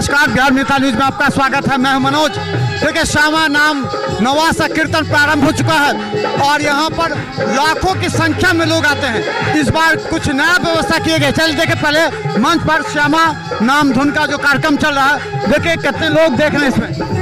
नमस्कार, बिहार नेता न्यूज में आपका स्वागत है। मैं हूं मनोज। देखिए, श्यामा नाम नवा सा कीर्तन प्रारंभ हो चुका है और यहाँ पर लाखों की संख्या में लोग आते हैं। इस बार कुछ नया व्यवस्था किए गए। चलिए देखिए, पहले मंच पर श्यामा नाम धुन का जो कार्यक्रम चल रहा है, देखिए कितने लोग देख रहे हैं इसमें।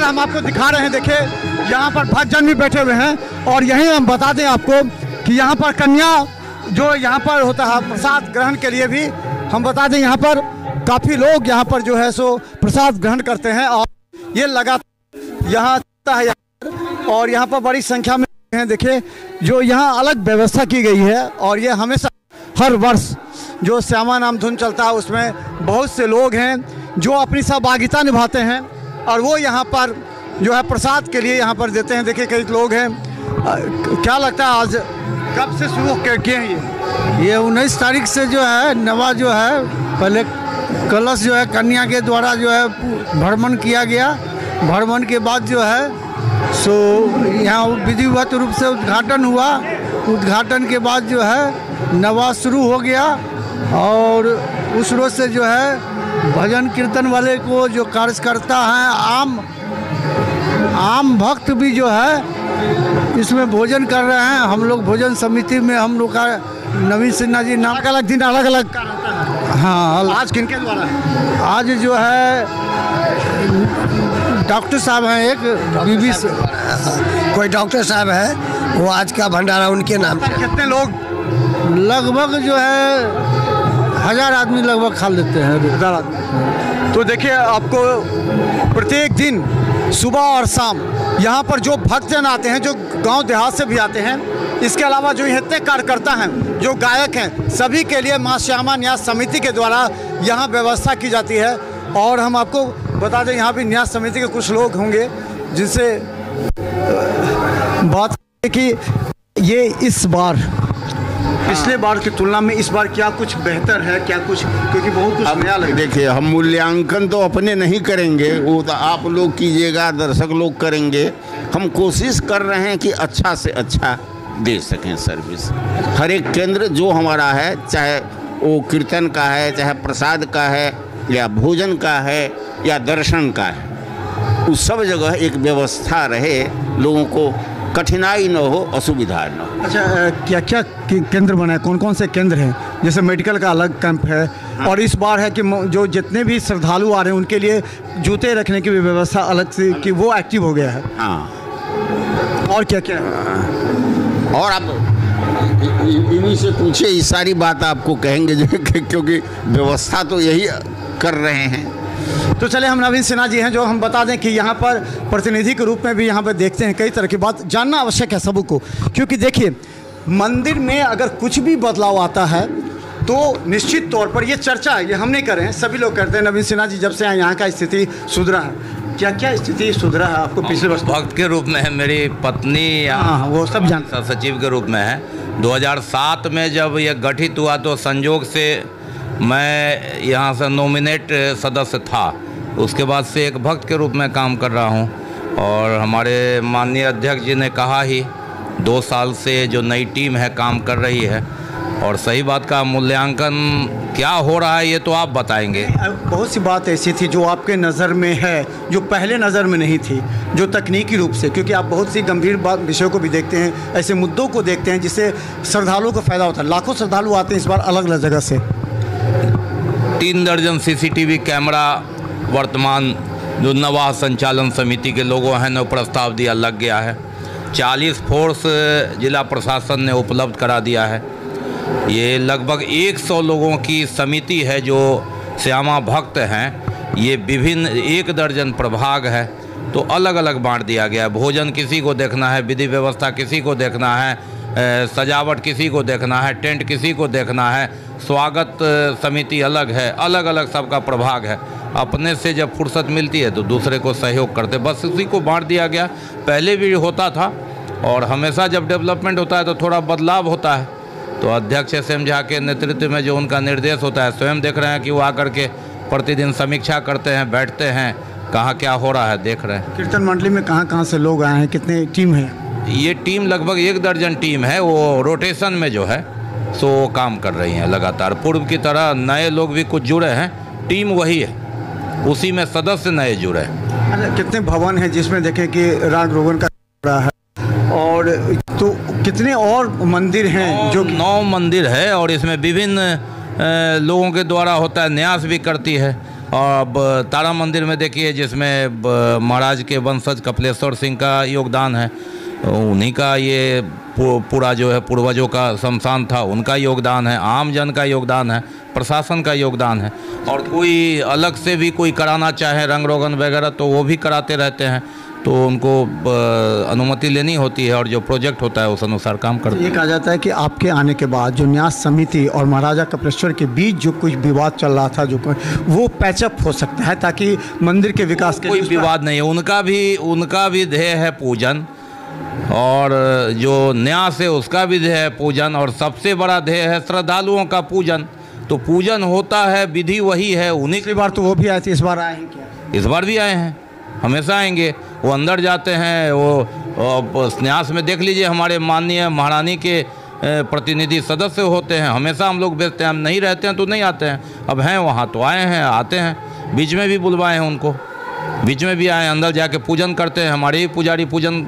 हम आपको दिखा रहे हैं। देखिए, यहाँ पर भक्तजन भी बैठे हुए हैं और यहीं हम बता दें आपको कि यहाँ पर कन्या जो यहाँ पर होता है प्रसाद ग्रहण के लिए भी हम बता दें, यहाँ पर काफ़ी लोग यहाँ पर जो है सो प्रसाद ग्रहण करते हैं और ये लगातार यहाँ आता है और यहाँ पर बड़ी संख्या में हैं। देखिए, जो यहाँ अलग व्यवस्था की गई है और ये हमेशा हर वर्ष जो श्यामा नाम धुन चलता है उसमें बहुत से लोग हैं जो अपनी सहभागिता निभाते हैं और वो यहाँ पर जो है प्रसाद के लिए यहाँ पर देते हैं। देखिए, कई लोग हैं। क्या लगता है आज कब से शुरू किए हैं ये 19 तारीख से जो है नवा जो है पहले कलश जो है कन्या के द्वारा जो है भ्रमण किया गया। भ्रमण के बाद जो है सो यहाँ विधिवत रूप से उद्घाटन हुआ। उद्घाटन के बाद जो है नवा शुरू हो गया और उस रोज से जो है भजन कीर्तन वाले को जो कार्यकर्ता हैं, आम भक्त भी जो है इसमें भोजन कर रहे हैं। हम लोग भोजन समिति में हम लोग का नवीन सिन्हा जी नाम अलग दिन अलग अलग। हाँ, आज किनके द्वारा? आज जो है डॉक्टर साहब हैं, एक बीबी कोई डॉक्टर साहब है, वो आज का भंडारा उनके नाम से। कितने लोग? लगभग जो है 1000 आदमी लगभग खा लेते हैं। 1000 आदमी। तो देखिए, आपको प्रत्येक दिन सुबह और शाम यहाँ पर जो भक्तजन आते हैं, जो गांव देहात से भी आते हैं, इसके अलावा जो इतने कार्यकर्ता हैं, जो गायक हैं, सभी के लिए माँ श्यामा न्यास समिति के द्वारा यहाँ व्यवस्था की जाती है। और हम आपको बता दें, यहाँ भी न्यास समिति के कुछ लोग होंगे जिनसे बात कि ये इस बार पिछले बार की तुलना में इस बार क्या कुछ बेहतर है, क्या कुछ, क्योंकि बहुत कुछ नया लग। देखिए, हम मूल्यांकन तो अपने नहीं करेंगे, वो तो आप लोग कीजिएगा, दर्शक लोग करेंगे। हम कोशिश कर रहे हैं कि अच्छा से अच्छा दे सकें सर्विस। हर एक केंद्र जो हमारा है, चाहे वो कीर्तन का है, चाहे प्रसाद का है, या भोजन का है, या दर्शन का है, उस सब जगह एक व्यवस्था रहे, लोगों को कठिनाई न हो, असुविधा न हो। अच्छा, क्या क्या केंद्र बनाए? कौन कौन से केंद्र हैं? जैसे मेडिकल का अलग कैंप है। हाँ। और इस बार है कि जो जितने भी श्रद्धालु आ रहे हैं उनके लिए जूते रखने की भी व्यवस्था अलग से, कि वो एक्टिव हो गया है। हाँ। और क्या क्या? और आप इन्हीं से पूछे, ये सारी बात आपको कहेंगे जो क्योंकि व्यवस्था तो यही कर रहे हैं। तो चले, हम नवीन सिन्हा जी हैं, जो हम बता दें कि यहाँ पर प्रतिनिधि के रूप में भी यहाँ पर देखते हैं। कई तरह की बात जानना आवश्यक है सबको, क्योंकि देखिए, मंदिर में अगर कुछ भी बदलाव आता है तो निश्चित तौर पर ये चर्चा ये हम नहीं कर रहे हैं, सभी लोग करते हैं। नवीन सिन्हा जी, जब से यहाँ का स्थिति सुधरा है, क्या क्या स्थिति सुधरा है आपको पिछले वर्ष? भक्त के रूप में है, मेरी पत्नी, हाँ, वो सब जानते, सचिव के रूप में है। 2007 में जब यह गठित हुआ तो संयोग से मैं यहाँ से नॉमिनेट सदस्य था, उसके बाद से एक भक्त के रूप में काम कर रहा हूँ। और हमारे माननीय अध्यक्ष जी ने कहा ही 2 साल से जो नई टीम है काम कर रही है, और सही बात का मूल्यांकन क्या हो रहा है ये तो आप बताएंगे। बहुत सी बात ऐसी थी जो आपके नज़र में है, जो पहले नज़र में नहीं थी, जो तकनीकी रूप से, क्योंकि आप बहुत सी गंभीर विषयों को भी देखते हैं, ऐसे मुद्दों को देखते हैं जिससे श्रद्धालुओं को फ़ायदा होता है। लाखों श्रद्धालु आते हैं इस बार अलग अलग जगह से। 3 दर्जन CCTV कैमरा वर्तमान जो नवा संचालन समिति के लोगों हैं ने प्रस्ताव दिया, लग गया है। 40 फोर्स जिला प्रशासन ने उपलब्ध करा दिया है। ये लगभग 100 लोगों की समिति है जो श्यामा भक्त हैं। ये विभिन्न 1 दर्जन प्रभाग है, तो अलग अलग बांट दिया गया है। भोजन किसी को देखना है, विधि व्यवस्था किसी को देखना है, सजावट किसी को देखना है, टेंट किसी को देखना है, स्वागत समिति अलग है, अलग अलग सबका प्रभाग है। अपने से जब फुर्सत मिलती है तो दूसरे को सहयोग करते, बस उसी को बांट दिया गया। पहले भी होता था, और हमेशा जब डेवलपमेंट होता है तो थोड़ा बदलाव होता है। तो अध्यक्ष SM झा के नेतृत्व में जो उनका निर्देश होता है, स्वयं देख रहे हैं कि वो आकर के प्रतिदिन समीक्षा करते हैं, बैठते हैं, कहाँ क्या हो रहा है देख रहे हैं। कीर्तन मंडली में कहाँ से लोग आए हैं, कितने टीम है? ये टीम लगभग 1 दर्जन टीम है, वो रोटेशन में जो है सो काम कर रही हैं लगातार। पूर्व की तरह नए लोग भी कुछ जुड़े हैं, टीम वही है, उसी में सदस्य नए जुड़े हैं। अच्छा, कितने भवन हैं जिसमें देखें कि राग रोगन का रहा है, और तो कितने और मंदिर हैं? जो 9 मंदिर है, और इसमें विभिन्न लोगों के द्वारा होता है, न्यास भी करती है। और अब तारा मंदिर में देखिए जिसमें महाराज के वंशज कपिलेश्वर सिंह का योगदान है, उन्हीं का ये पूरा जो है पूर्वजों का शमशान था, उनका योगदान है, आम जन का योगदान है, प्रशासन का योगदान है। और कोई अलग से भी कोई कराना चाहे रंग रोगन वगैरह तो वो भी कराते रहते हैं, तो उनको अनुमति लेनी होती है, और जो प्रोजेक्ट होता है उस अनुसार काम करते हैं। ये कहा जाता है कि आपके आने के बाद जो न्यास समिति और महाराजा कपिलेश्वर के बीच जो कुछ विवाद चल रहा था, जो वो पैचअप हो सकता है ताकि मंदिर के विकास के कोई विवाद नहीं है। उनका भी ध्येय है पूजन, और जो न्यास है उसका भी ध्येय है पूजन, और सबसे बड़ा ध्येय है श्रद्धालुओं का पूजन। तो पूजन होता है, विधि वही है। उन्हीं पिछली बार तो वो भी आए थे, इस बार आए हैं क्या? इस बार भी आए हैं, हमेशा आएंगे। वो अंदर जाते हैं, वो न्यास में देख लीजिए हमारे माननीय महारानी के प्रतिनिधि सदस्य होते हैं, हमेशा हम लोग भेजते हैं। हम नहीं रहते हैं तो नहीं आते हैं, अब हैं वहाँ तो आए हैं, आते हैं। बीच में भी बुलवाए हैं उनको, बीच में भी आए, अंदर जाके पूजन करते हैं, हमारे ही पुजारी पूजन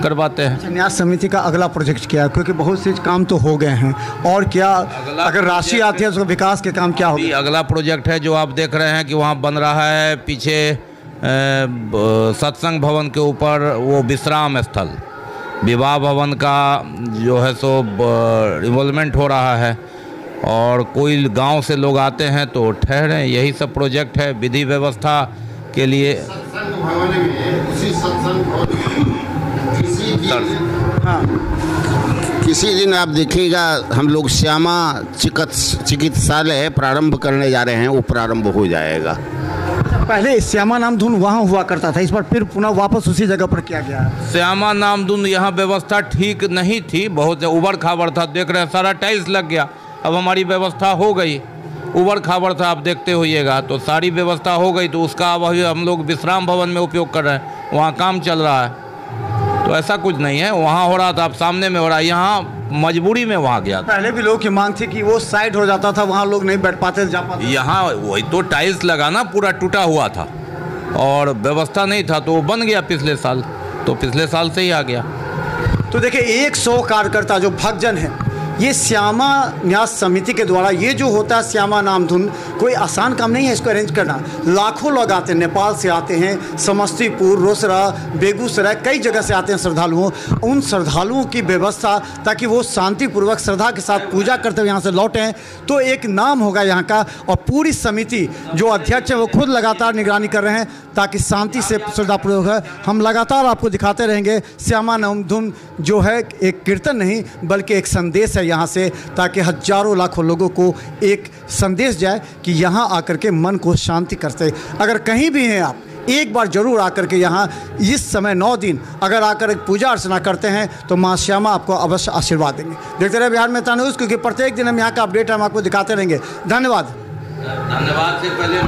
करवाते हैं। न्यास समिति का अगला प्रोजेक्ट क्या है, क्योंकि बहुत से काम तो हो गए हैं, और क्या अगर राशि आती है तो विकास के काम क्या होगा? अगला प्रोजेक्ट है जो आप देख रहे हैं कि वहाँ बन रहा है पीछे सत्संग भवन के ऊपर वो विश्राम स्थल, विवाह भवन का जो है सो रिवॉल्वमेंट हो रहा है, और कोई गांव से लोग आते हैं तो ठहरे, यही सब प्रोजेक्ट है विधि व्यवस्था के लिए। किसी दिन आप देखिएगा हम लोग श्यामा चिकित्सालय प्रारंभ करने जा रहे हैं, वो प्रारंभ हो जाएगा। पहले श्यामा नाम धुन वहाँ हुआ करता था, इस बार फिर पुनः वापस उसी जगह पर किया गया है। श्यामा नाम धुन यहाँ व्यवस्था ठीक नहीं थी, बहुत उबड़ खाबड़ था, देख रहे हैं सारा टाइल्स लग गया। अब हमारी व्यवस्था हो गई, उबड़ खाबड़ था, आप देखते होइएगा, तो सारी व्यवस्था हो गई, तो उसका अब हम लोग विश्राम भवन में उपयोग कर रहे हैं, वहाँ काम चल रहा है। तो ऐसा कुछ नहीं है, वहाँ हो रहा था, अब सामने में हो रहा है, यहाँ मजबूरी में वहाँ गया था। पहले भी लोग की मांग थी कि वो साइड हो जाता था, वहाँ लोग नहीं बैठ पाते, जा पाते। यहाँ वही तो टाइल्स लगाना पूरा टूटा हुआ था और व्यवस्था नहीं था, तो वो बन गया पिछले साल, तो पिछले साल से ही आ गया। तो देखिए 100 कार्यकर्ता जो भक्तजन है, ये श्यामा न्यास समिति के द्वारा ये जो होता है श्यामा नाम धुन, कोई आसान काम नहीं है इसको अरेंज करना। लाखों लोग आते हैं, नेपाल से आते हैं, समस्तीपुर, रोसड़ा, बेगूसराय, कई जगह से आते हैं श्रद्धालुओं। उन श्रद्धालुओं की व्यवस्था ताकि वो शांतिपूर्वक श्रद्धा के साथ पूजा करते हुए यहाँ से लौटें, तो एक नाम होगा यहाँ का। और पूरी समिति जो अध्यक्ष है वो खुद लगातार निगरानी कर रहे हैं ताकि शांति से श्रद्धापूर्वक है। हम लगातार आपको दिखाते रहेंगे। श्यामा नाम धुन जो है एक कीर्तन नहीं बल्कि एक संदेश है यहाँ से, ताकि हजारों लाखों लोगों को एक संदेश जाए कि यहाँ आकर के मन को शांति करते। अगर कहीं भी हैं आप, एक बार जरूर आकर के यहाँ इस समय 9 दिन अगर आकर एक पूजा अर्चना करते हैं तो माँ श्यामा आपको अवश्य आशीर्वाद देंगे। देखते रहे बिहार मेहता न्यूज़, क्योंकि प्रत्येक दिन हम यहाँ का अपडेट हम आपको दिखाते रहेंगे। धन्यवाद। धन्यवाद से पहले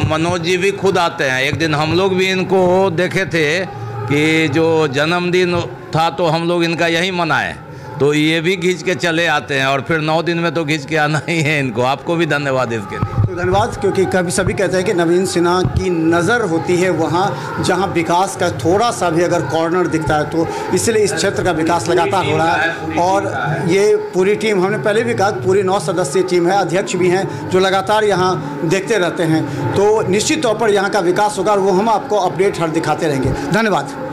मनोज जी भी खुद आते हैं। एक दिन हम लोग भी इनको देखे थे कि जो जन्मदिन था तो हम लोग इनका यही मनाए, तो ये भी खींच के चले आते हैं और फिर 9 दिन में तो खींच के आना ही है इनको। आपको भी धन्यवाद इसके लिए। तो धन्यवाद, क्योंकि कभी सभी कहते हैं कि नवीन सिन्हा की नज़र होती है वहाँ जहाँ विकास का थोड़ा सा भी अगर कॉर्नर दिखता है, तो इसलिए इस क्षेत्र का विकास लगातार हो रहा है। और ये पूरी टीम, हमने पहले भी कहा, पूरी 9 सदस्यीय टीम है, अध्यक्ष भी हैं जो लगातार यहाँ देखते रहते हैं। तो निश्चित तौर पर यहाँ का विकास होगा और वो हम आपको अपडेट हर दिखाते रहेंगे। धन्यवाद।